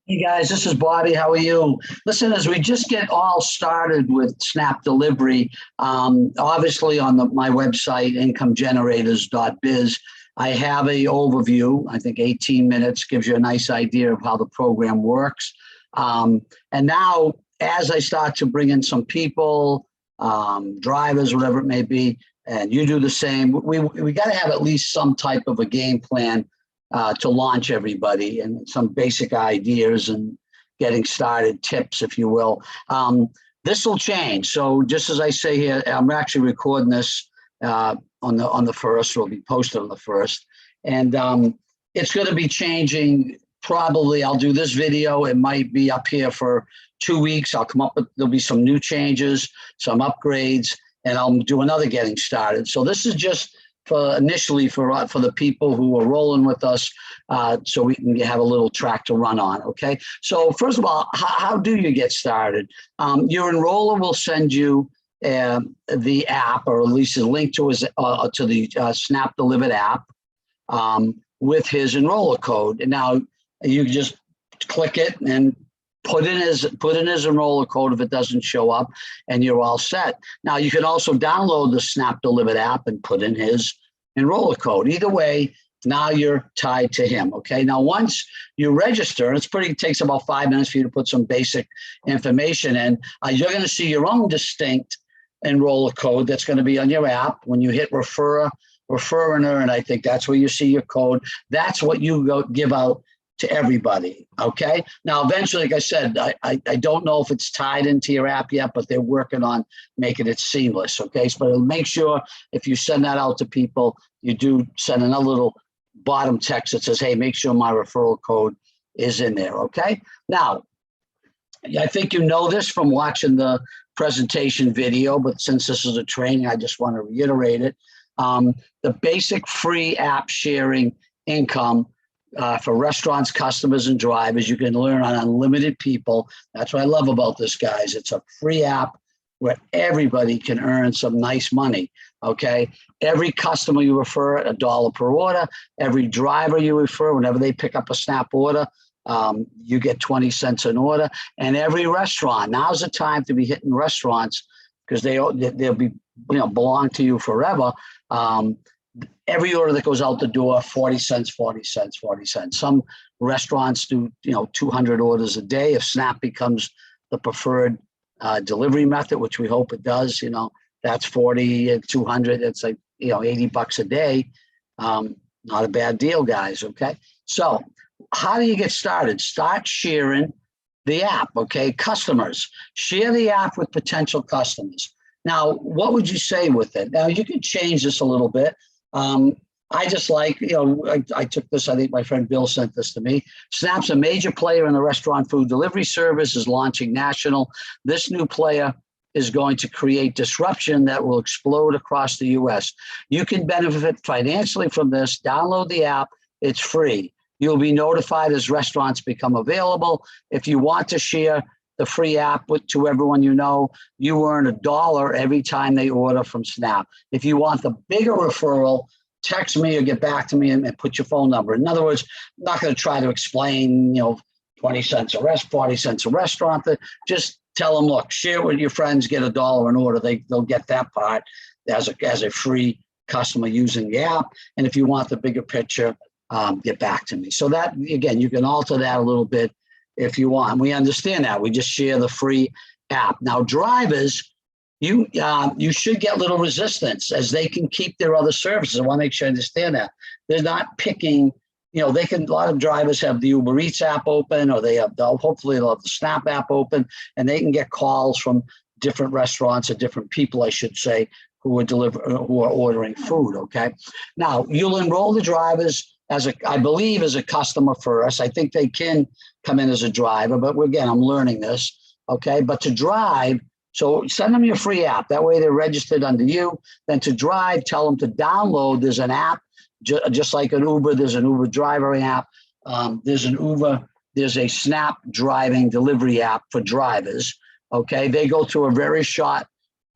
Hey guys, this is Bobby. How are you? Listen, as we just get all started with Snap Delivery, obviously on my website, incomegenerators.biz, I have a overview. I think 18 minutes gives you a nice idea of how the program works. And now, as I start to bring in some people, drivers, whatever it may be, and you do the same, we got to have at least some type of a game plan to launch everybody and some basic ideas and getting started tips, if you will. This will change. So just as I say here, I'm actually recording this on the first. It'll be posted on the first, and it's going to be changing. Probably I'll do this video. It might be up here for 2 weeks. I'll come up with, there'll be some new changes, some upgrades, and I'll do another getting started. So this is just for initially for the people who are rolling with us, so we can have a little track to run on. Okay. So first of all, how do you get started? Your enroller will send you the app, or at least a link to the Snap Delivered app with his enroller code. And now you just click it and put in his enroller code if it doesn't show up, and you're all set. Now you can also download the Snap Delivered app and put in his enroller code. Either way, now you're tied to him. Okay. Now once you register, it takes about 5 minutes for you to put some basic information in. You're going to see your own distinct enroller code that's going to be on your app. When you hit refer and earn, I think that's where you see your code. That's what you give out to everybody. Okay. Now, eventually, like I said, I don't know if it's tied into your app yet, but they're working on making it seamless. Okay. So make sure if you send that out to people, you do send another little bottom text that says, hey, make sure my referral code is in there. Okay. Now, I think you know this from watching the presentation video, but since this is a training, I just want to reiterate it. The basic free app sharing income for restaurants, customers, and drivers. You can learn on unlimited people. That's what I love about this, guys. It's a free app where everybody can earn some nice money, okay? Every customer you refer at $1 per order. Every driver you refer, whenever they pick up a Snap order, you get 20 cents an order. And every restaurant, now's the time to be hitting restaurants because they'll be, belong to you forever. Every order that goes out the door, 40 cents, 40 cents, 40 cents. Some restaurants do, 200 orders a day. If Snap becomes the preferred delivery method, which we hope it does, that's 40, 200. It's like, $80 a day. Not a bad deal, guys. Okay. So how do you get started? Start sharing the app. Okay. Customers, share the app with potential customers. Now, what would you say with it? Now, you can change this a little bit. I just like, I took this, I think my friend Bill sent this to me. Snap's a major player in the restaurant food delivery service, is launching national. This new player is going to create disruption that will explode across the US. You can benefit financially from this. Download the app. It's free. You'll be notified as restaurants become available. If you want to share the free app to everyone you know, you earn $1 every time they order from Snap. If you want the bigger referral, text me or get back to me and put your phone number. In other words, I'm not going to try to explain, 20 cents a 40 cents a restaurant. Just tell them, look, share it with your friends, get $1 an order. They'll get that part as a free customer using the app. And if you want the bigger picture, get back to me. So that, again, you can alter that a little bit if you want. We understand that. We just share the free app. Now, drivers, you should get little resistance as they can keep their other services. I want to make sure you understand that. They're not picking, a lot of drivers have the Uber Eats app open, or hopefully they'll have the Snap app open, and they can get calls from different restaurants or different people, I should say, who are ordering food, okay? Now, you'll enroll the drivers I believe as a customer first. I think they can come in as a driver, but again, I'm learning this, okay? But to drive, so send them your free app. That way they're registered under you. Then to drive, tell them to download. There's an app, just like an Uber, there's an Uber driver app. There's a Snap driving delivery app for drivers, okay? They go through a very short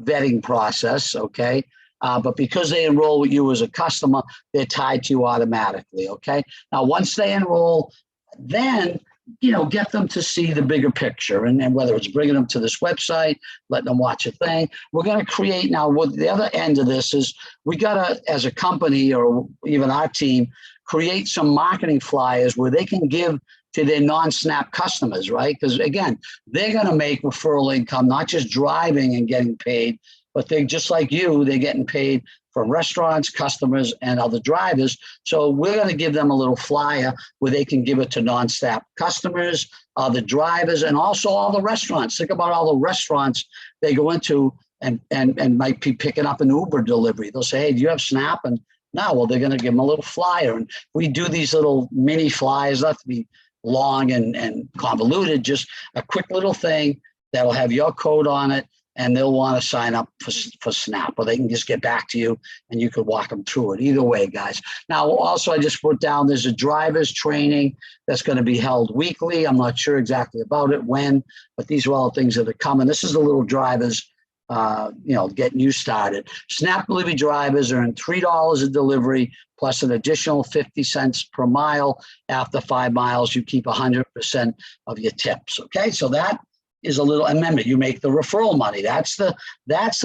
vetting process, okay? But because they enroll with you as a customer, they're tied to you automatically, okay? Now, once they enroll, then get them to see the bigger picture, and whether it's bringing them to this website, letting them watch a thing. We're going to create now. What the other end of this is, we got to, as a company or even our team, create some marketing flyers where they can give to their non-SNAP customers, right? Because again, they're going to make referral income, not just driving and getting paid, but they, just like you, they're getting paid from restaurants, customers, and other drivers. So we're going to give them a little flyer where they can give it to non-SNAP customers, the drivers, and also all the restaurants. Think about all the restaurants they go into and might be picking up an Uber delivery. They'll say, hey, do you have SNAP? And no, well, they're going to give them a little flyer. And we do these little mini flyers, not to be long and convoluted, just a quick little thing that'll have your code on it, and they'll want to sign up for SNAP, or they can just get back to you and you could walk them through it. Either way, guys. Now, also, I just put down, there's a driver's training that's going to be held weekly. I'm not sure exactly about it, when, but these are all things that are coming. This is the little drivers, getting you started. SNAP delivery drivers earn $3 a delivery plus an additional 50 cents per mile. After 5 miles, you keep 100% of your tips. Okay, so that is a little, and remember, you make the referral money. That's the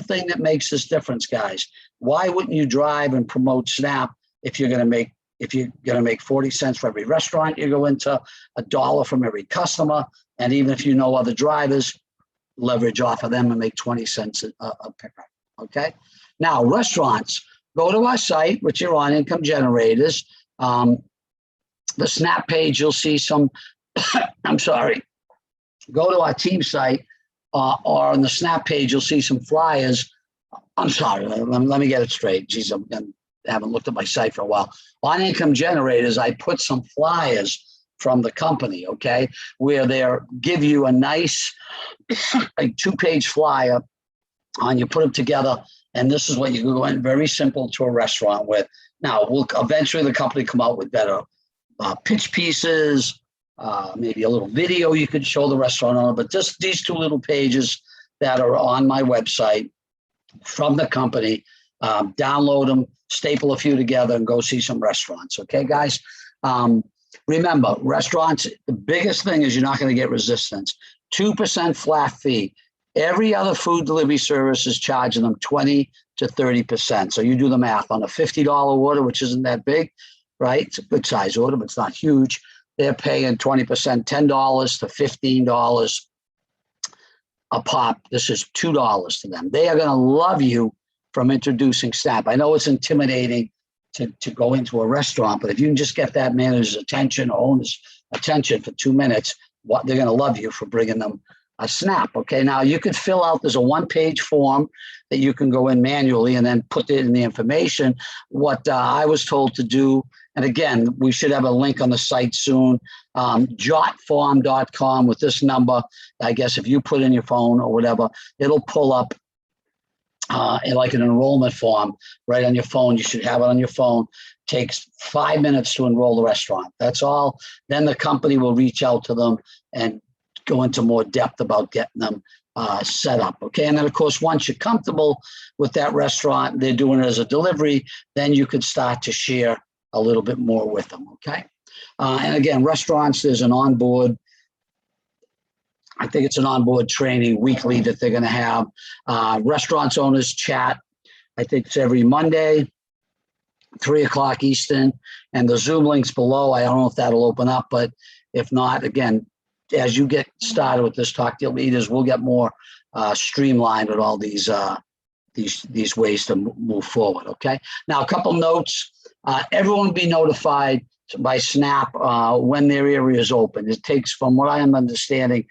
thing that makes this difference, guys. Why wouldn't you drive and promote SNAP if you're going to make 40 cents for every restaurant you go into, $1 from every customer, and even if you know other drivers, leverage off of them and make 20 cents a pickup. Okay. Now, restaurants, go to our site, which you're on, Income Generators. The SNAP page, you'll see some, I'm sorry, go to our team site or on the SNAP page, you'll see some flyers. I'm sorry, let me get it straight. Geez, I haven't looked at my site for a while. On Income Generators, I put some flyers from the company, okay, where they give you a nice like 2-page flyer on, you put them together, and this is what you can go in, very simple, to a restaurant with. Now, eventually the company come out with better pitch pieces, maybe a little video you could show the restaurant owner, but just these 2 little pages that are on my website from the company, download them, staple a few together, and go see some restaurants. Okay, guys? Remember, restaurants, the biggest thing is you're not going to get resistance. 2% flat fee. Every other food delivery service is charging them 20 to 30%. So you do the math on a $50 order, which isn't that big, right? It's a good size order, but it's not huge. They're paying 20%, $10 to $15 a pop. This is $2 to them. They are going to love you from introducing SNAP. I know it's intimidating to go into a restaurant, but if you can just get that manager's attention or owner's attention for 2 minutes, they're going to love you for bringing them a SNAP. Okay, now you could fill out, there's a 1-page form that you can go in manually and then put it in the information. What I was told to do, and again, we should have a link on the site soon, jotform.com with this number. I guess if you put in your phone or whatever, it'll pull up like an enrollment form right on your phone. You should have it on your phone. Takes 5 minutes to enroll the restaurant. That's all. Then the company will reach out to them and go into more depth about getting them set up. Okay. And then, of course, once you're comfortable with that restaurant, they're doing it as a delivery, then you could start to share a little bit more with them. Okay. And again, restaurants, there's an onboard, I think it's an onboard training weekly that they're going to have. Restaurants owners chat, I think it's every Monday, 3:00 Eastern, and the Zoom link's below. I don't know if that'll open up, but if not, again, as you get started with this, talk to your leaders, we'll get more streamlined with all these ways to move forward. Okay. Now, a couple notes. Everyone be notified by SNAP when their area is open. It takes, from what I am understanding,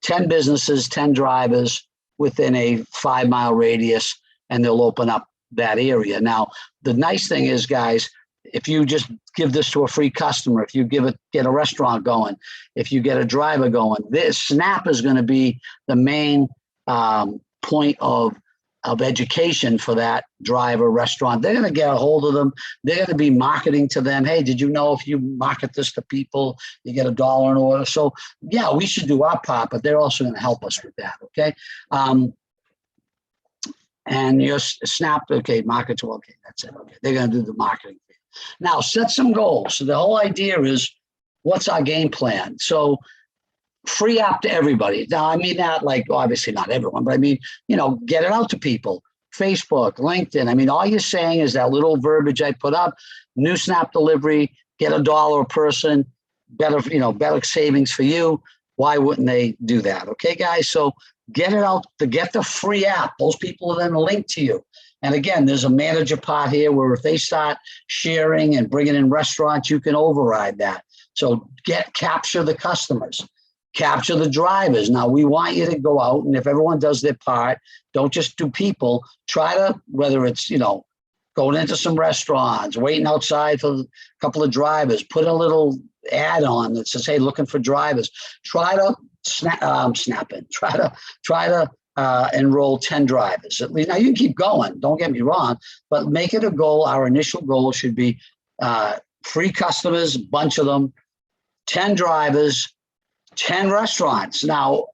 10 businesses, 10 drivers within a 5-mile radius, and they'll open up that area. Now, the nice thing is, guys, if you just give this to a free customer, if you get a restaurant going, if you get a driver going, this SNAP is going to be the main point of education for that driver restaurant. They're going to get a hold of them. They're going to be marketing to them. Hey, did you know if you market this to people, you get $1 an order? So yeah, we should do our part, but they're also going to help us with that. Okay. And your SNAP, okay, market to, okay, that's it. Okay. They're going to do the marketing. Now set some goals. So the whole idea is what's our game plan? So free app to everybody. Now, I mean, not like, obviously not everyone, but I mean, get it out to people. Facebook, LinkedIn. I mean, all you're saying is that little verbiage I put up, new Snap delivery, get $1 a person, better savings for you. Why wouldn't they do that? Okay, guys. So get it out to get the free app. Those people are then linked to you. And again, there's a manager part here where if they start sharing and bringing in restaurants, you can override that. So capture the customers. Capture the drivers. Now, we want you to go out, and if everyone does their part, don't just do people. Try to, whether it's, going into some restaurants, waiting outside for a couple of drivers, put a little ad on that says, hey, looking for drivers. Try to snap in. Try to enroll 10 drivers. At least, now, you can keep going. Don't get me wrong, but make it a goal. Our initial goal should be free customers, a bunch of them, 10 drivers, 10 restaurants. Now,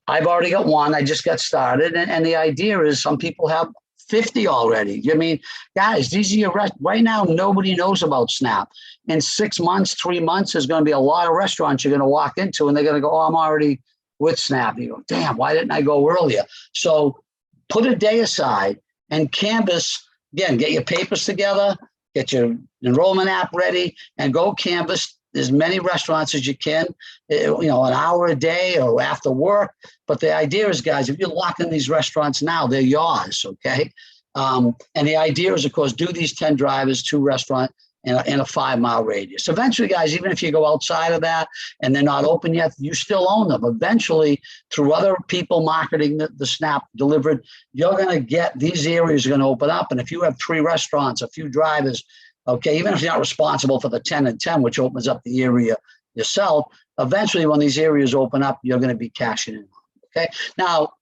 I've already got one. I just got started. And the idea is some people have 50 already. I mean, guys, these are right now, nobody knows about Snap. In 6 months, 3 months, there's going to be a lot of restaurants you're going to walk into and they're going to go, oh, I'm already with Snap. You go, damn, why didn't I go earlier? So put a day aside and canvas, again, get your papers together, get your enrollment app ready, and go canvas as many restaurants as you can, an hour a day or after work. But the idea is, guys, if you're locking these restaurants now, they're yours, okay? And the idea is, of course, do these 10 drivers, 2 restaurants in a 5-mile radius. Eventually, guys, even if you go outside of that and they're not open yet, you still own them. Eventually, through other people marketing the Snap delivered, you're going to get these areas are going to open up. And if you have 3 restaurants, a few drivers, okay, even if you're not responsible for the 10 and 10, which opens up the area yourself, eventually when these areas open up, you're going to be cashing in. Okay. Now,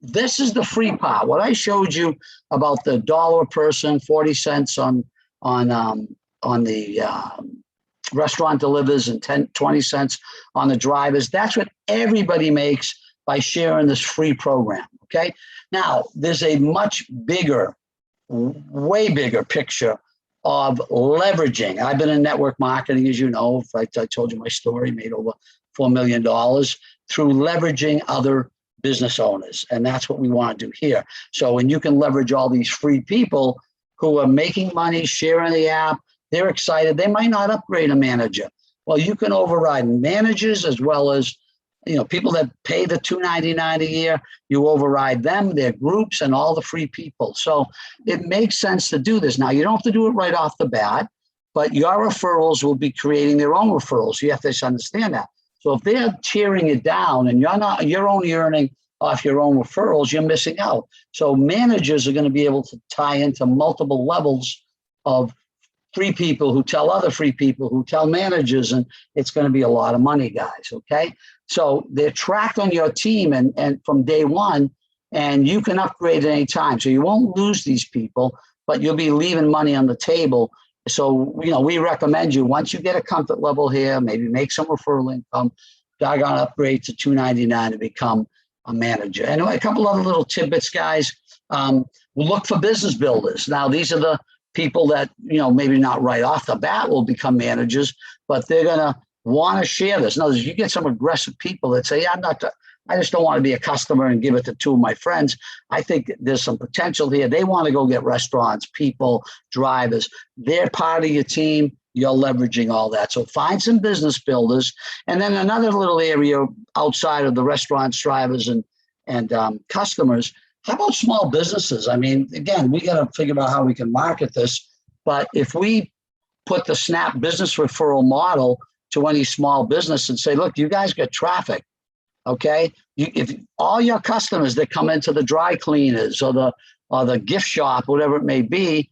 this is the free part. What I showed you about the $1 a person, 40 cents on the restaurant delivers and 20 cents on the drivers. That's what everybody makes by sharing this free program. Okay. Now, there's a much bigger, way bigger picture of leveraging. I've been in network marketing, as you know. I told you my story, made over $4 million through leveraging other business owners. And that's what we want to do here. So when you can leverage all these free people who are making money, sharing the app, they're excited. They might not upgrade a manager. Well, you can override managers as well as people that pay the $299 a year. You override them, their groups, and all the free people. So it makes sense to do this. Now, you don't have to do it right off the bat, but your referrals will be creating their own referrals. You have to understand that. So if they're tearing it down and you're only earning off your own referrals, you're missing out. So managers are going to be able to tie into multiple levels of free people who tell other free people who tell managers, and it's going to be a lot of money, guys. Okay. So they're tracked on your team and from day one, and you can upgrade at any time. So you won't lose these people, but you'll be leaving money on the table. So, we recommend you, once you get a comfort level here, maybe make some referral income, doggone upgrade to $299 to become a manager. And a couple other little tidbits, guys. We'll look for business builders. Now, these are the people that, maybe not right off the bat will become managers, but they're going to want to share this. In other words, you get some aggressive people that say, I just don't want to be a customer and give it to 2 of my friends. I think there's some potential here. They want to go get restaurants, people, drivers. They're part of your team. You're leveraging all that. So find some business builders. And then another little area outside of the restaurants, drivers, and customers. How about small businesses? I mean, again, we got to figure out how we can market this. But if we put the Snap business referral model to any small business and say, look, you guys got traffic. Okay, if all your customers that come into the dry cleaners or the gift shop, whatever it may be,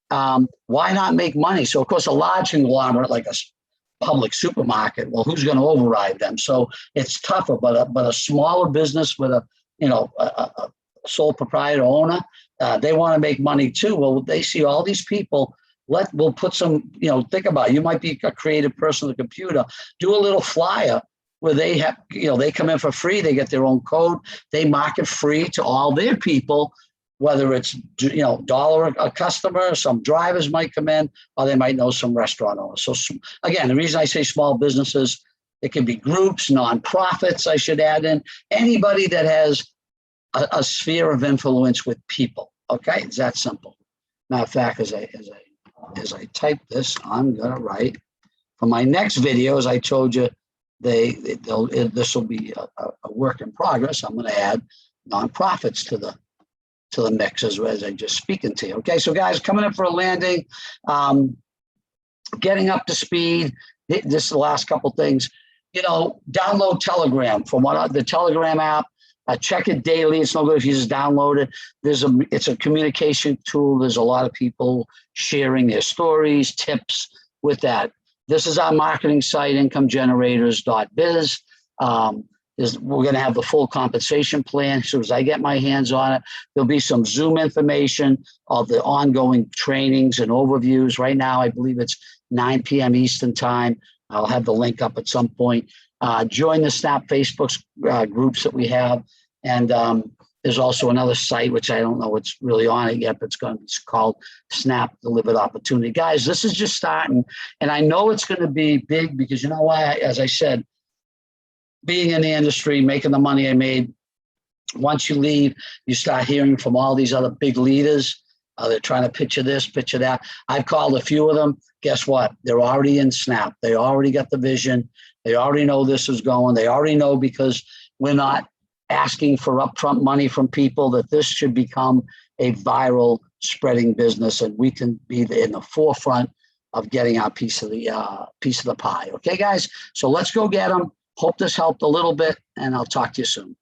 why not make money? So of course, a large conglomerate like a public supermarket, well, who's going to override them? So it's tougher. But a smaller business with a sole proprietor owner, they want to make money too. Well, they see all these people. We'll put some. Think about it. You might be a creative person on the computer. Do a little flyer where they have, they come in for free, they get their own code, they market free to all their people, whether it's, dollar a customer, some drivers might come in, or they might know some restaurant owners. So again, the reason I say small businesses, it can be groups, nonprofits, I should add in, anybody that has a sphere of influence with people. Okay, it's that simple. Matter of fact, as I type this, I'm gonna write for my next video. As I told you, this will be a work in progress. I'm gonna add nonprofits to the mix as I just speaking to you. Okay, so guys, coming up for a landing, getting up to speed. This is the last couple things. Download Telegram from the Telegram app. Check it daily. It's no good if you just download it. It's a communication tool. There's a lot of people sharing their stories, tips with that. This is our marketing site, incomegenerators.biz. We're going to have the full compensation plan. As soon as I get my hands on it, there'll be some Zoom information of the ongoing trainings and overviews. Right now, I believe it's 9 p.m. Eastern time. I'll have the link up at some point. Join the Snap Facebook groups that we have. And there's also another site, which I don't know what's really on it yet, but it's going to be called Snap Delivered Opportunity. Guys, this is just starting. And I know it's going to be big because you know why? As I said, being in the industry, making the money I made, once you leave, you start hearing from all these other big leaders. They're trying to picture this, picture that. I've called a few of them. Guess what? They're already in Snap. They already got the vision. They already know this is going. They already know, because we're not asking for upfront money from people, that this should become a viral spreading business, and we can be in the forefront of getting our piece of the pie. Okay, guys? So let's go get them. Hope this helped a little bit, and I'll talk to you soon.